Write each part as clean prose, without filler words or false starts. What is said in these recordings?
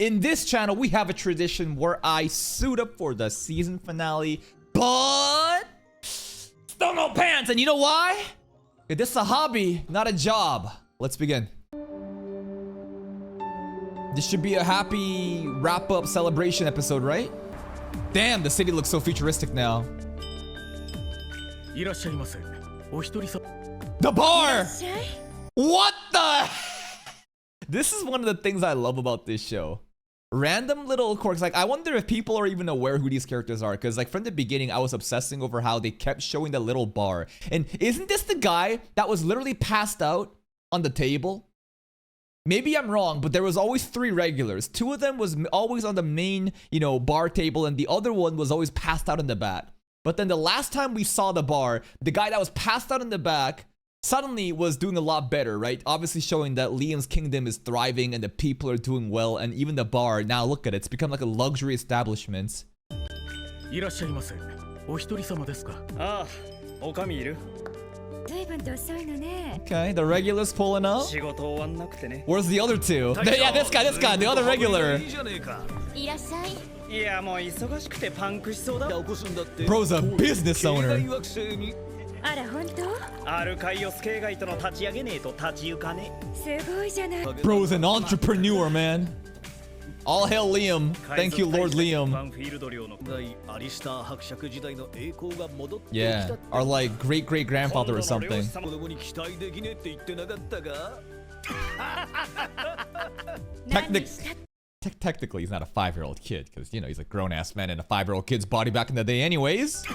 In this channel, we have a tradition where I suit up for the season finale, but still no pants. And you know why? This is a hobby, not a job. Let's begin. This should be a happy wrap-up celebration episode, right? Damn, the city looks so futuristic now. The bar! What the? This is one of the things I love about this show. Random little quirks. Like, I wonder if people are even aware who these characters are. Because, like, from the beginning, I was obsessing over how they kept showing the little bar. And isn't this the guy that was literally passed out on the table? Maybe I'm wrong, but there was always 3 regulars. 2 of them was always on the main, bar table. And the other one was always passed out in the back. But then the last time we saw the bar, the guy that was passed out in the back suddenly was doing a lot better, right? Obviously showing that Liam's kingdom is thriving and the people are doing well, and even the bar, now look at it, it's become like a luxury establishment. Okay, the regulars pulling up. Where's the other 2? Yeah, this guy, the other regular. Bro's a business owner. Bro's an entrepreneur, man. All hail Liam. Thank you, Lord Liam. Yeah, our like great-great-grandfather or something. Technically, he's not a 5-year-old kid, because, he's a grown-ass man in a 5-year-old kid's body back in the day anyways.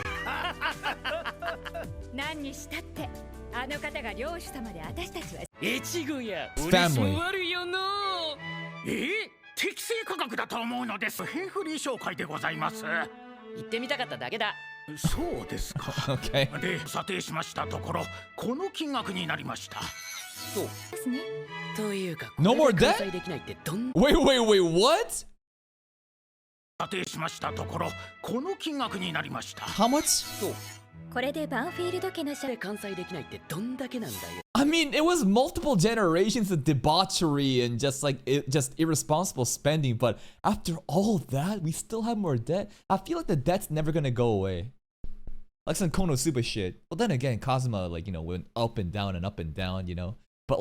Family. Okay. No more debt? Wait, what? How much? I mean, it was multiple generations of debauchery and just irresponsible spending, but after all that, we still have more debt. I feel like the debt's never gonna go away. Like some Konosuba shit. But then again, Kazuma, went up and down and up and down, But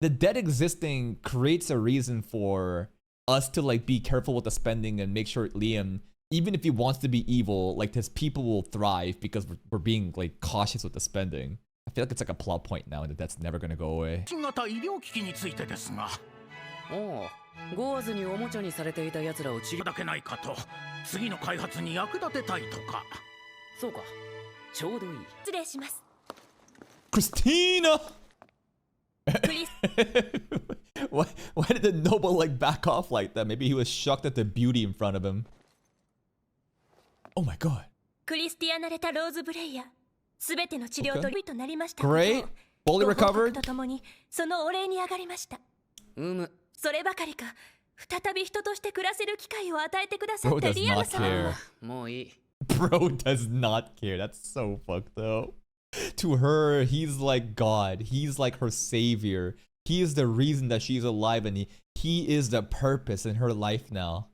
the debt existing creates a reason for us to be careful with the spending and make sure Liam, even if he wants to be evil, his people will thrive because we're being cautious with the spending. I feel like it's a plot point now and the debt's never gonna go away. Christina! Why did the noble back off like that? Maybe he was shocked at the beauty in front of him. Oh my god. Okay. Great. Fully recovered. Bro does not care. Bro does not care. That's so fucked up. To her, he's like God. He's like her savior. He is the reason that she's alive, and he is the purpose in her life now.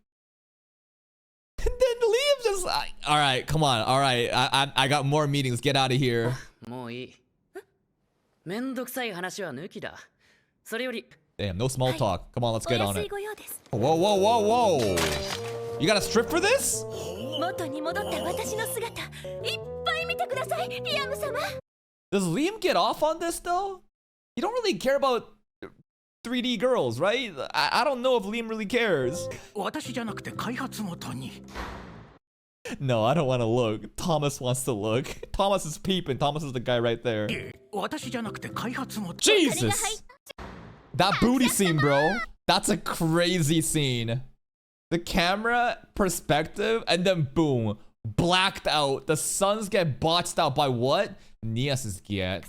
And then Liam just all right, come on, all right. I got more meetings. Get out of here. Damn, no small talk. Come on, let's get on it. Whoa. You gotta strip for this? Does Liam get off on this though? You don't really care about 3D girls, right? I don't know if Liam really cares. No, I don't want to look. Thomas wants to look. Thomas is peeping. Thomas is the guy right there. Jesus! That booty scene, bro. That's a crazy scene. The camera perspective, and then boom. Blacked out. The sons get botched out by what? Nias's get.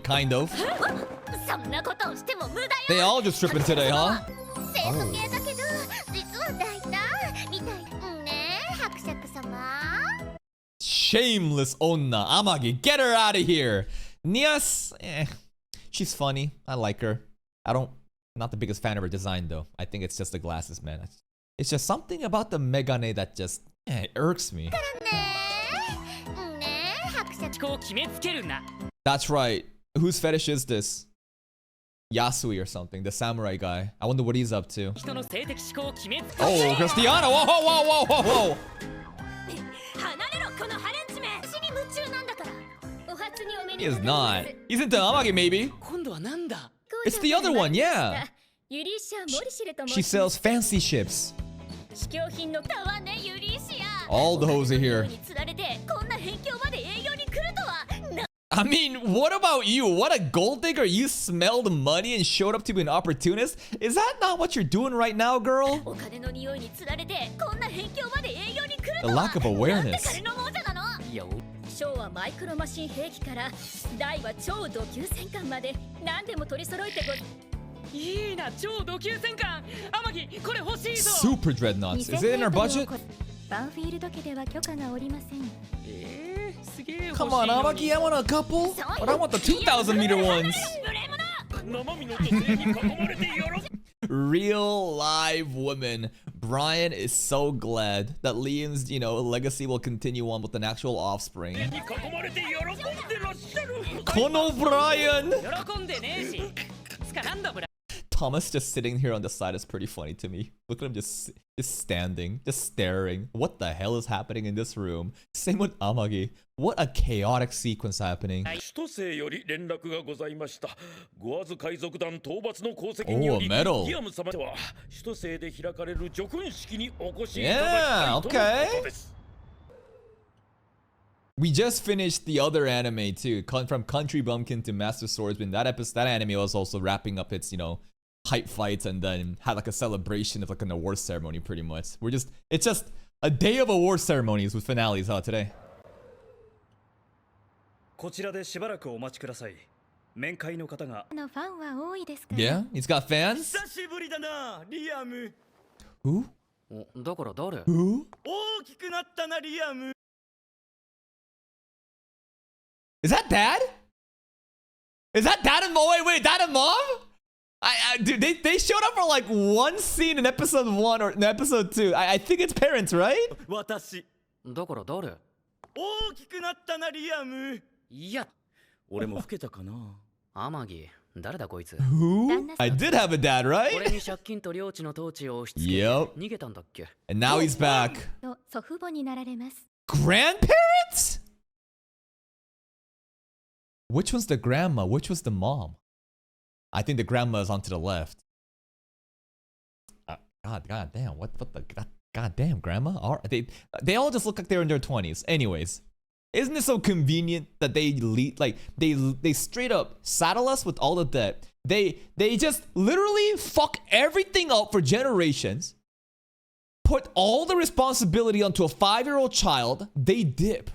Kind of. They all just tripping today, huh? Oh. Shameless onna. Amagi, get her out of here. Nias, she's funny. I like her. I'm not the biggest fan of her design though. I think it's just the glasses, man. It's just something about the megane that just irks me. That's right. Whose fetish is this? Yasui or something, the samurai guy. I wonder what he's up to. Oh, Cristiano! Whoa, whoa, whoa, whoa, whoa! He is not. He's into Amagi, maybe. It's the other one, yeah. She sells fancy ships. All the hoes are here. I mean, what about you? What a gold digger. You smelled money and showed up to be an opportunist? Is that not what you're doing right now, girl? The lack of awareness. Super dreadnoughts. Is it in our budget? Come on, Amagi, I want a couple. But I want the 2,000 meter ones. Real live women. Brian is so glad that Liam's, legacy will continue on with an actual offspring. Kono Brian! Thomas just sitting here on the side is pretty funny to me. Look at him just standing, just staring. What the hell is happening in this room? Same with Amagi. What a chaotic sequence happening. Oh, a medal. Yeah, okay. We just finished the other anime too, from Country Bumpkin to Master Swordsman. That anime was also wrapping up its, hype fights and then had like a celebration of like an award ceremony pretty much. It's just a day of award ceremonies with finales today. Yeah, he's got fans. Who? Who? Is that dad? Is that dad and mom? Wait, dad and mom? Dude, they showed up for like one scene in episode 1 or in episode 2. I think it's parents, right? Who? I did have a dad, right? Yep. And now he's back. Grandparents? Which one's the grandma? Which was the mom? I think the grandma is on to the left. God damn! What the god damn grandma? They all just look like they're in their 20s. Anyways, isn't it so convenient that they straight up saddle us with all the debt? They just literally fuck everything up for generations. Put all the responsibility onto a 5-year-old child. They dip,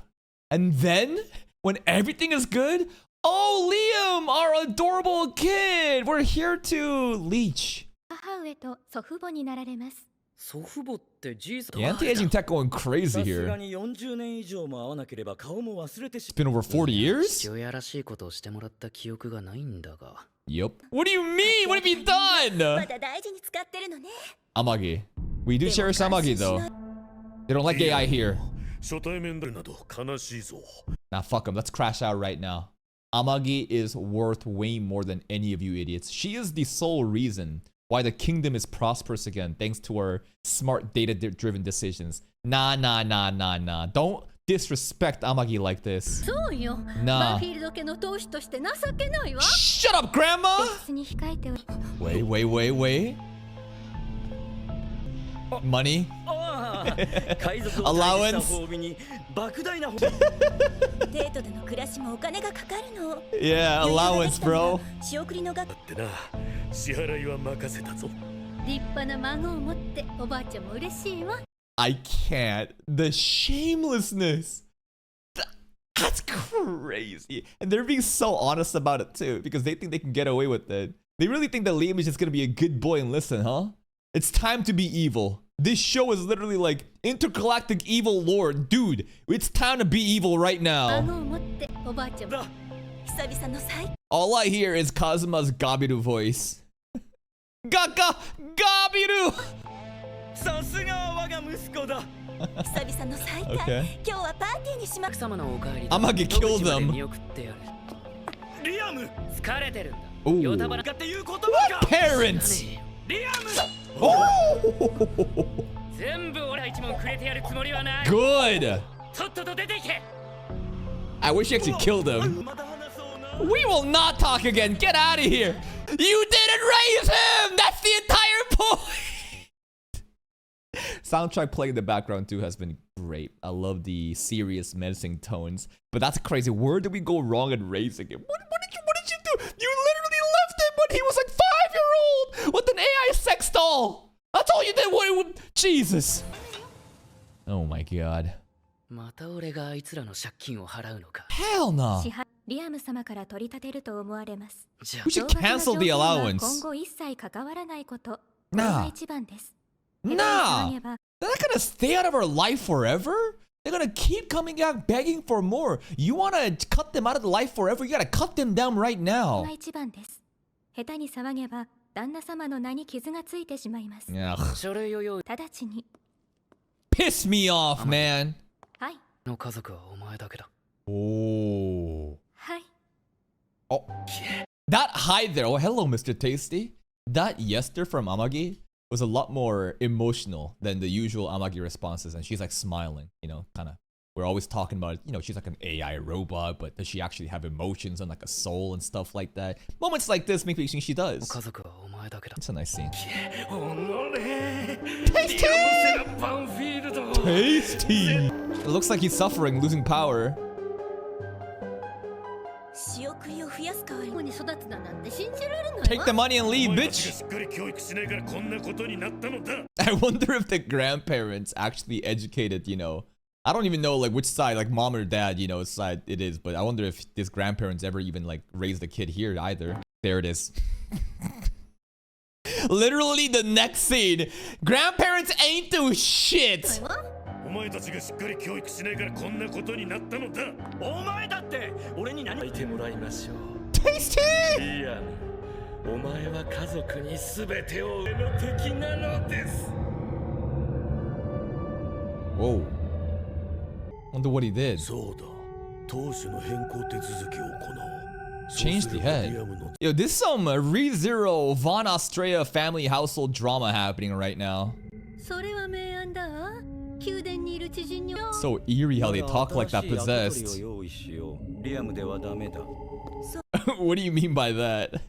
and then when everything is good. Oh, Liam, our adorable kid! We're here to leech. The anti-aging tech going crazy here. It's been over 40 years? Yep. What do you mean? What have you done? Amagi. We do cherish Amagi though. They don't like AI here. Nah, fuck them. Let's crash out right now. Amagi is worth way more than any of you idiots. She is the sole reason why the kingdom is prosperous again, thanks to her smart data-driven decisions. Nah. Don't disrespect Amagi like this. Nah. Shut up, Grandma! Wait. Money? Allowance? Yeah, allowance, bro. I can't. The shamelessness. That's crazy. And they're being so honest about it too, because they think they can get away with it. They really think that Liam is just gonna be a good boy and listen, huh? It's time to be evil. This show is literally like Intergalactic Evil Lord. Dude, it's time to be evil right now. All I hear is Kazuma's Gabiru voice. Gabiru! Okay. Amagi killed them. Ooh. What parents? Oh! Good. I wish you actually killed him. We will not talk again. Get out of here. You didn't raise him. That's the entire point. Soundtrack playing in the background too has been great. I love the serious menacing tones. But that's crazy. Where did we go wrong in raising him? What did you do? You literally left him when he was like 5-year-old with an AI sex doll. That's all you did. Jesus. Oh my god. Hell no. We should cancel the allowance. Nah. Nah. They're not gonna stay out of our life forever. They're gonna keep coming out begging for more. You wanna cut them out of the life forever? You gotta cut them down right now. Ugh. Piss me off, man. Oh. Oh. That hi there. Oh, hello, Mr. Tasty. That yes there from Amagi was a lot more emotional than the usual Amagi responses. And she's like smiling, you know, kind of. We're always talking about, you know, she's like an AI robot, but does she actually have emotions and like a soul and stuff like that? Moments like this make me think she does. It's a nice scene. Tasty! Tasty! It looks like he's suffering, losing power. Take the money and leave, bitch! I wonder if the grandparents actually educated, you know, I don't even know like which side, like mom or dad, you know, side it is, but I wonder if this grandparents ever even like raised the kid here either. There it is. Literally the next scene. Grandparents ain't do shit. Tasty! Whoa. Wonder what he did. Changed the head. Yo, this is some ReZero Von Australia family household drama happening right now. So eerie how they talk like that possessed. What do you mean by that?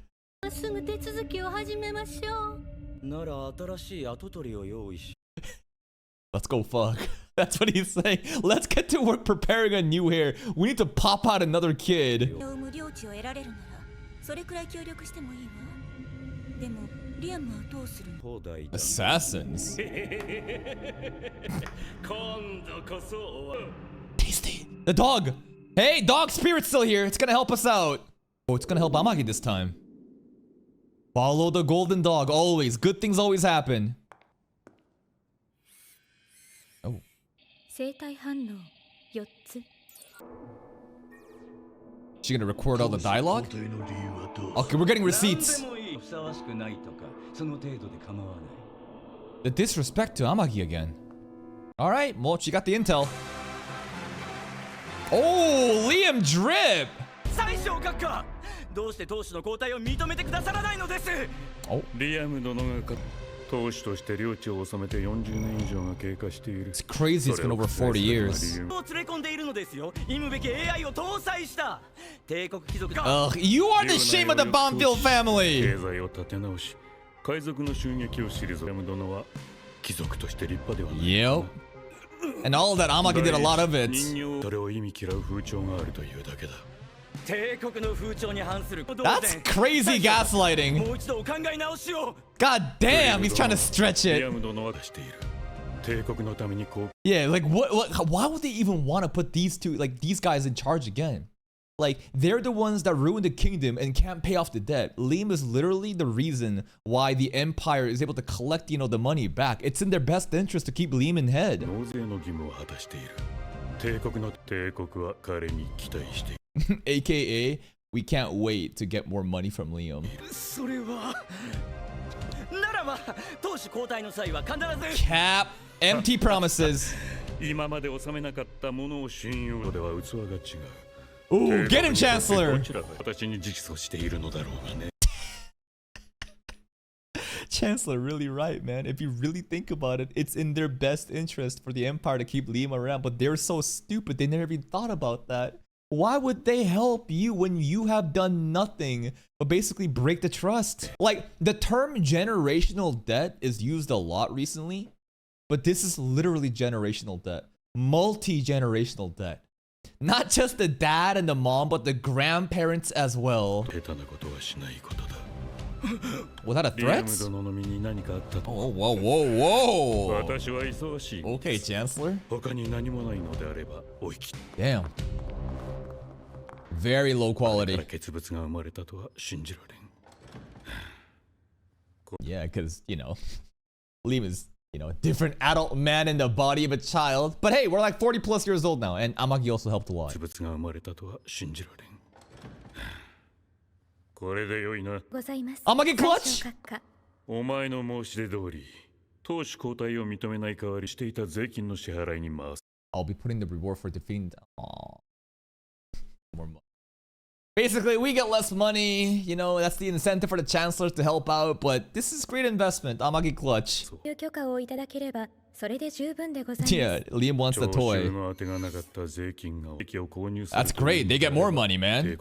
Let's go fuck. That's what he's saying. Let's get to work preparing a new heir. We need to pop out another kid. Assassins. Tasty. The dog. Hey, dog spirit's still here. It's gonna help us out. Oh, it's gonna help Amagi this time. Follow the golden dog. Always. Good things always happen. Oh. She gonna record all the dialogue? Okay, we're getting receipts. The disrespect to Amagi again. Alright, well, she got the intel. Oh, Liam drip! Oh. It's crazy, it's been over 40 years. Ugh, you are the shame of the Bonville family! Yep. And all of that, Amagi did a lot of it. That's crazy gaslighting. God damn, he's trying to stretch it. Yeah, like what why would they even want to put these two, like these guys in charge again? Like, they're the ones that ruined the kingdom and can't pay off the debt. Liam is literally the reason why the Empire is able to collect, you know, the money back. It's in their best interest to keep Liam in head. AKA, We can't wait to get more money from Liam. Cap. Empty promises. Ooh, get him, Chancellor! Chancellor, really right, man. If you really think about it, it's in their best interest for the Empire to keep Liam around, but they're so stupid, they never even thought about that. Why would they help you when you have done nothing but basically break the trust? Like, the term generational debt is used a lot recently, but this is literally generational debt. Multi-generational debt. Not just the dad and the mom, but the grandparents as well. Was that a threat? Oh, whoa, whoa, whoa. Okay, Chancellor. Damn. Very low quality. Yeah, because, you know, Liam is, you know, a different adult man in the body of a child. But hey, we're like 40 plus years old now, and Amagi also helped a lot. Amagi clutch! I'll be putting the reward for defeating. Aww. More money. Basically, we get less money, you know, that's the incentive for the chancellors to help out, but this is great investment, Amagi clutch. Yeah, Liam wants the toy. That's great, they get more money, man.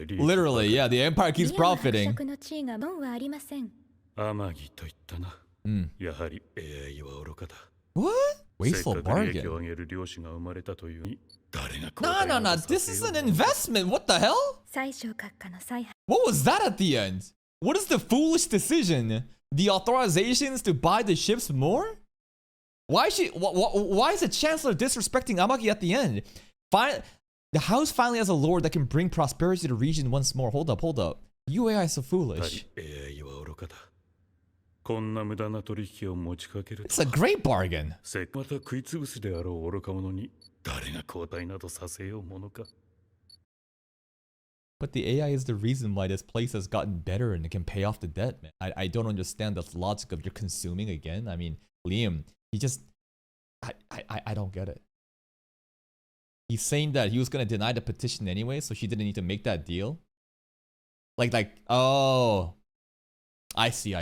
Literally, yeah, the Empire keeps profiting. What? Wasteful bargain. No, this is an investment, what the hell? What was that at the end? What is the foolish decision? The authorizations to buy the ships more? Why is the Chancellor disrespecting Amagi at the end? The house finally has a lord that can bring prosperity to the region once more. Hold up. You AI is so foolish. It's a great bargain. But the AI is the reason why this place has gotten better and it can pay off the debt, man. I don't understand the logic of you're consuming again. I mean, Liam, he just... I don't get it. He's saying that he was going to deny the petition anyway, so she didn't need to make that deal. Oh... I see.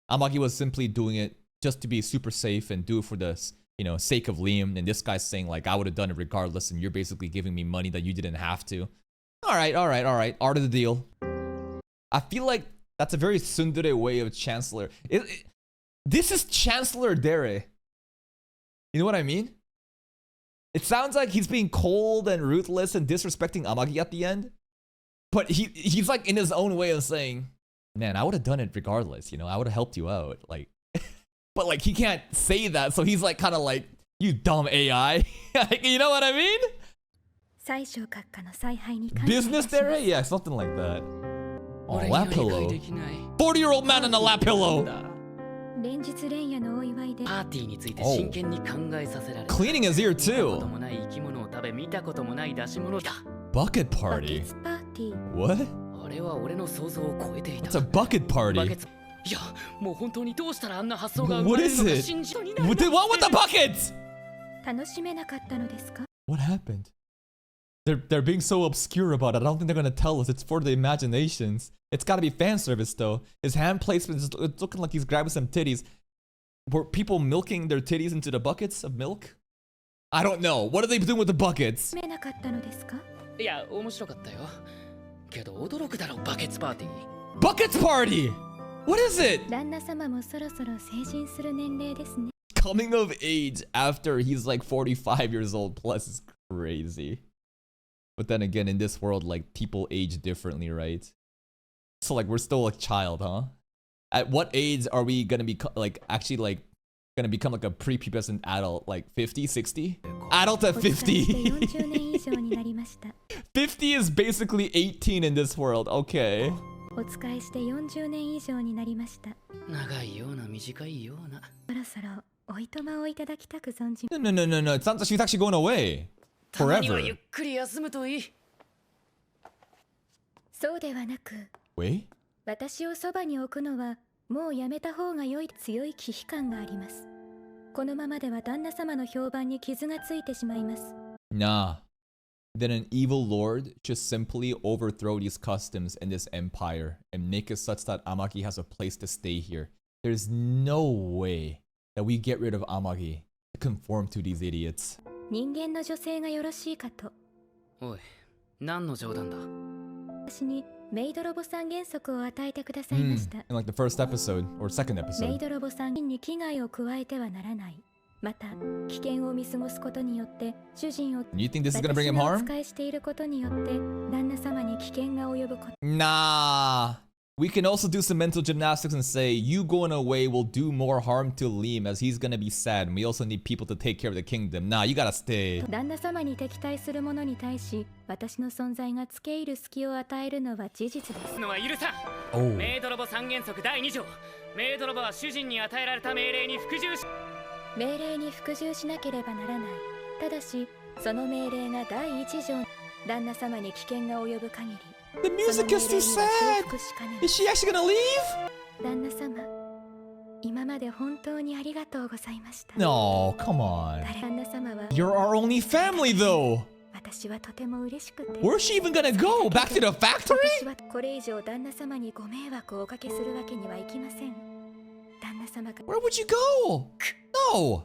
Amagi was simply doing it just to be super safe and do it for the, you know, sake of Liam. And this guy's saying like, I would have done it regardless, and you're basically giving me money that you didn't have to. All right. Art of the deal. I feel like that's a very tsundere way of Chancellor. This is Chancellor Dere. You know what I mean? It sounds like he's being cold and ruthless and disrespecting Amagi at the end. But he's like in his own way of saying, man, I would have done it regardless, you know, I would have helped you out, like, but like he can't say that, so he's like kind of like, you dumb AI, like, you know what I mean? Business there? Yeah, something like that. Oh, lap pillow. 40-year-old man in a lap pillow. Oh. Cleaning his ear too. Bucket party. What? What's a bucket party? What is it? What with the buckets? What happened? They're being so obscure about it. I don't think they're gonna tell us. It's for the imaginations. It's gotta be fan service though. His hand placement is looking like he's grabbing some titties. Were people milking their titties into the buckets of milk? I don't know. What are they doing with the buckets? Buckets party! What is it? Coming of age after he's like 45 years old plus is crazy. But then again, in this world, like, people age differently, right? So like, we're still a child, huh? At what age are we gonna be like actually like gonna become like a prepubescent adult, like 50, 60? Adult at 50. 50 is basically 18 in this world, okay. No, it sounds like she's actually going away. Forever. そうではなく、 Wait? 私をそばに置くのはもうやめた方が良い。強い危機感があります。このままでは旦那様の評判に傷がついてしまいます。 Nah. Then an evil lord just simply overthrow these customs in this empire and make it such that Amagi has a place to stay here. There's no way that we get rid of Amagi to conform to these idiots. 人間の女性がよろしいかと。おい、何の冗談だ。私にメイドロボ三原則を与えてくださいました。 In like the first episode or second メイ episode. ドロボ三人に危害を加えてはならない。また危険を見過ごすことによって主人を You think this is gonna bring 私 him がお harm? 使いしていることによって旦那様に危険が及ぶこと。 Nah. We can also do some mental gymnastics and say you going away will do more harm to Liam as he's gonna be sad. And we also need people to take care of the kingdom. Nah, you gotta stay. 旦那様に敵対する者に対し私の存在が付け入る隙を与えるのは事実です。のは許さん。 Oh. メイドロボ三原則第2条。メイドロボは主人に与えられた命令に服従し。命令に服従しなければならない。ただしその命令が第1条。旦那様に危険が及ぶ限り The music is too sad. Is she actually gonna leave? 旦那様、今まで本当にありがとうございました。 No, come on. 旦那様は You're our only family though. 私はとても嬉しくて。 Where's she even gonna go? Back to the factory? 私はこれ以上旦那様にご迷惑をおかけするわけにはいきません。旦那様が Where would you go? No.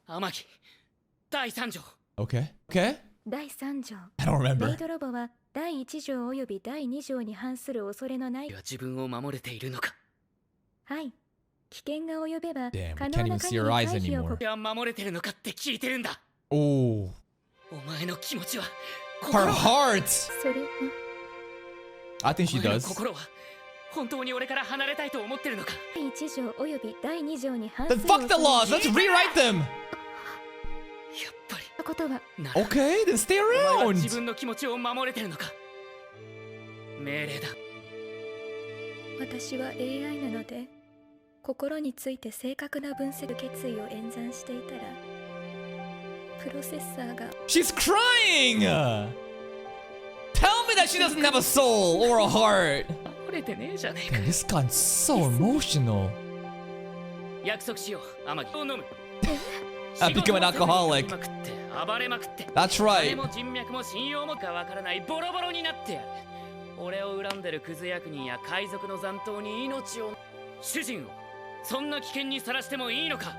天城第3条。 Okay. Okay. 第3条。 I don't メイ remember. ドロボは第1条及び第2条に反する恐れのない。は自分を守れているのか。はい。危険が及べば Damn, we 可 can't 能 even な see 限り her eyes 回避を anymore. 俺は守れてるのかって聞いてるんだ。 Oh. お前の気持ちは。 Her heart. それは I think she お前の does. 心は本当に俺から離れたいと思ってるのか。第1条及び第2条に反す Then る fuck the laws. Let's rewrite them. やっぱり。ことは なら Okay, then stay お前は around. 自分の気持ちを守れてるのか。命令だ。私は AI なので心について正確な分析決意を演算していたらプロセッサーが She's crying. Tell me that she doesn't have a soul or a heart. 守れてねえじゃねえか。 Man, this got so emotional. 約束しよう、天城を飲む。 I become an alcoholic. まくって暴れまくって。 That's 誰 right. も人脈も信用もかわからないボロボロになってやる。俺を恨んでるクズ役人や海賊の残党に命を。主人をそんな危険にさらしてもいいのか。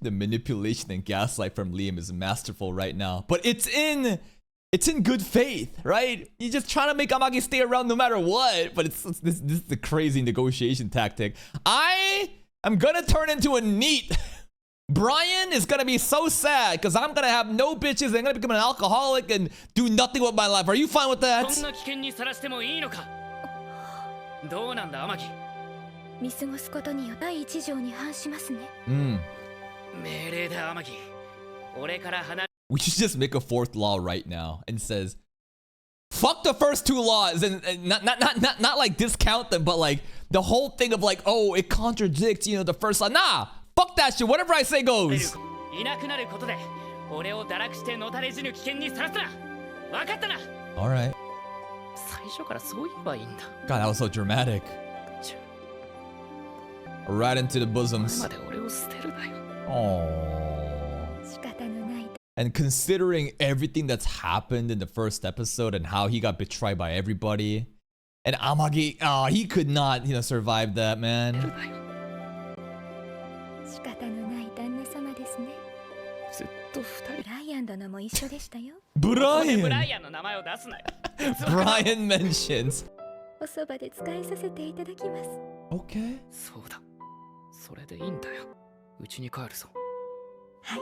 The manipulation and gaslight from Liam is masterful right now. But it's in good faith, right? You're just trying to make Amagi stay around no matter what. But this is the crazy negotiation tactic. I am gonna turn into a neat. Brian is gonna be so sad because I'm gonna have no bitches and I'm gonna become an alcoholic and do nothing with my life. Are you fine with そん that? な危険にさらしてもいいのか。どうなんだ天城。見過ごすことによって第1条に反しますね。 命令だ天城。俺から離れ。 We should just make a fourth law right now and says, fuck the first two laws and not like discount them, but like the whole thing of like, oh, it contradicts, the first law. Nah, fuck that shit. Whatever I say goes. いなくなることで俺を堕落してのたれ死ぬ危険にさらすな。分かったな。 All right. 最初からそう言えばいいんだ。 God, that was so dramatic. ちゅ Right into the これ bosoms. まで俺を捨てるなよ。 Aww. 仕方のない。 And considering everything that's happened in the first episode and how he got betrayed by everybody, and Amagi, he could not, survive that, man. 仕方のない旦那様ですね。ずっと二人。ブライアン殿も一緒でしたよ。ブラ Brian! イアンの名前を出すなよ。 Brian mentions. おそばで使いさせていただきます。 Okay. そうだ。それでいいんだよ。うちに帰るぞ。はい。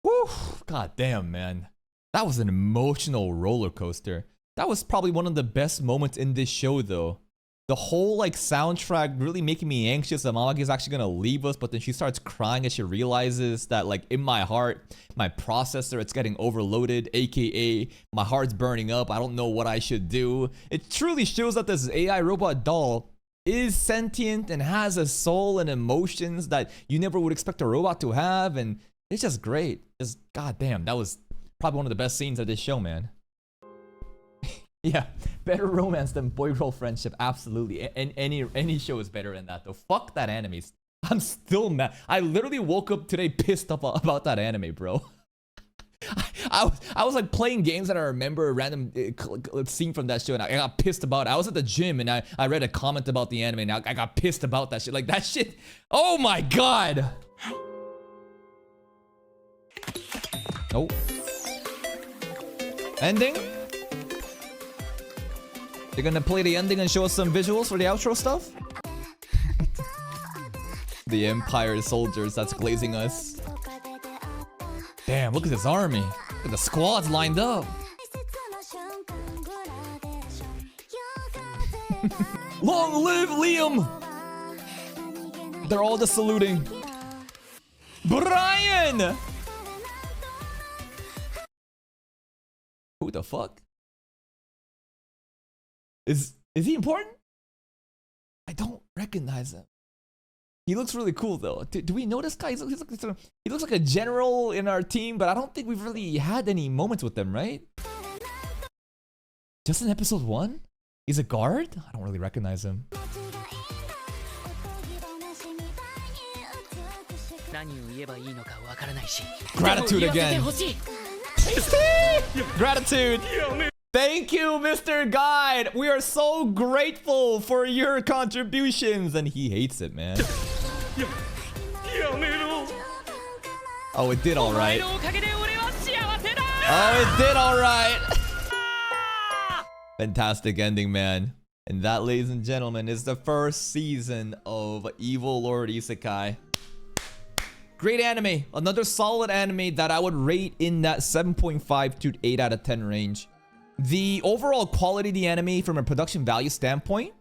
Whew. God damn, man. That was an emotional roller coaster. That was probably one of the best moments in this show, though. The whole soundtrack really making me anxious that Mamaki is actually gonna leave us, but then she starts crying as she realizes that in my heart, my processor, it's getting overloaded, aka my heart's burning up. I don't know what I should do. It truly shows that this AI robot doll is sentient and has a soul and emotions that you never would expect a robot to have, and it's just great. Just goddamn, that was probably one of the best scenes of this show, man. Yeah, better romance than boy-girl friendship, absolutely. And any show is better than that, though. Fuck that anime. I'm still mad. I literally woke up today pissed off about that anime, bro. I was like playing games and I remember a random scene from that show and I got pissed about it. I was at the gym and I read a comment about the anime and I got pissed about that shit. Like that shit. Oh my god. Oh. Ending? They're gonna play the ending and show us some visuals for the outro stuff? The Empire soldiers that's glazing us. Damn, look at this army. Look at the squads lined up. Long live Liam! They're all just saluting. Brian! Who the fuck? Is he important? I don't recognize him. He looks really cool though. Do we know this guy? He looks like a general in our team, but I don't think we've really had any moments with him, right? Just in episode 1? He's a guard? I don't really recognize him. Gratitude again. Gratitude. Thank you, Mr. Guide. We are so grateful for your contributions. And he hates it, man. Oh, it did all right. Oh, it did all right. Fantastic ending, man. And that, ladies and gentlemen, is the first season of Evil Lord Isekai. Great anime. Another solid anime that I would rate in that 7.5 to 8 out of 10 range. The overall quality of the anime from a production value standpoint,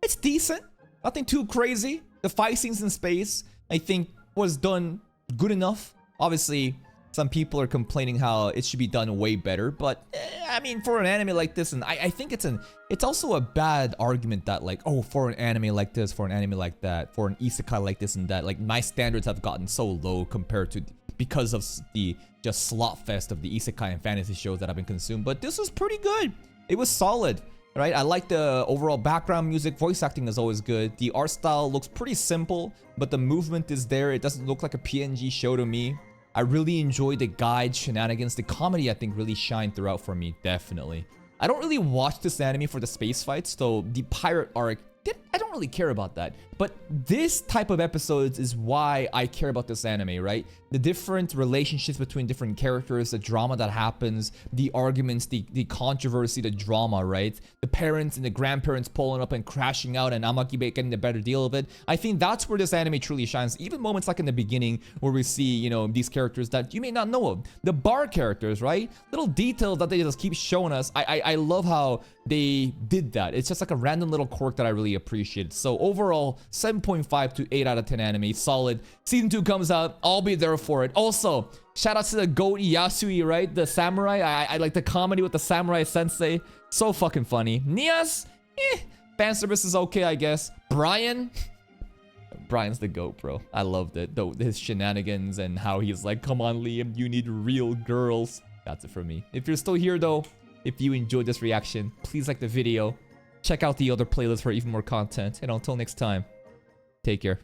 it's decent. Nothing too crazy. The fight scenes in space, I think, was done good enough. Obviously, some people are complaining how it should be done way better, but I mean, for an anime like this, and I think it's also a bad argument that like, oh, for an anime like this, for an anime like that, for an isekai like this and that, like my standards have gotten so low compared to because of the just slot fest of the isekai and fantasy shows that I've been consumed. But this was pretty good. It was solid, right? I like the overall background music. Voice acting is always good. The art style looks pretty simple, but the movement is there. It doesn't look like a PNG show to me. I really enjoyed the guide shenanigans. The comedy, I think, really shined throughout for me, definitely. I don't really watch this anime for the space fights, so the pirate arc, I don't really care about that. But this type of episodes is why I care about this anime, right? The different relationships between different characters, the drama that happens, the arguments, the controversy, the drama, right? The parents and the grandparents pulling up and crashing out and Amakibe getting the better deal of it. I think that's where this anime truly shines. Even moments like in the beginning where we see, you know, these characters that you may not know of. The bar characters, right? Little details that they just keep showing us. I love how they did that. It's just like a random little quirk that I really appreciate. So overall, 7.5 to 8 out of 10 anime. Solid. Season 2 comes out. I'll be there for it. Also, shout out to the GOAT Yasui, right? The samurai. I like the comedy with the samurai sensei. So fucking funny. Nias? Fan service is okay, I guess. Brian's the GOAT, bro. I loved it. Though his shenanigans and how he's like, come on, Liam, you need real girls. That's it for me. If you're still here, though, if you enjoyed this reaction, please like the video. Check out the other playlists for even more content. And until next time, take care.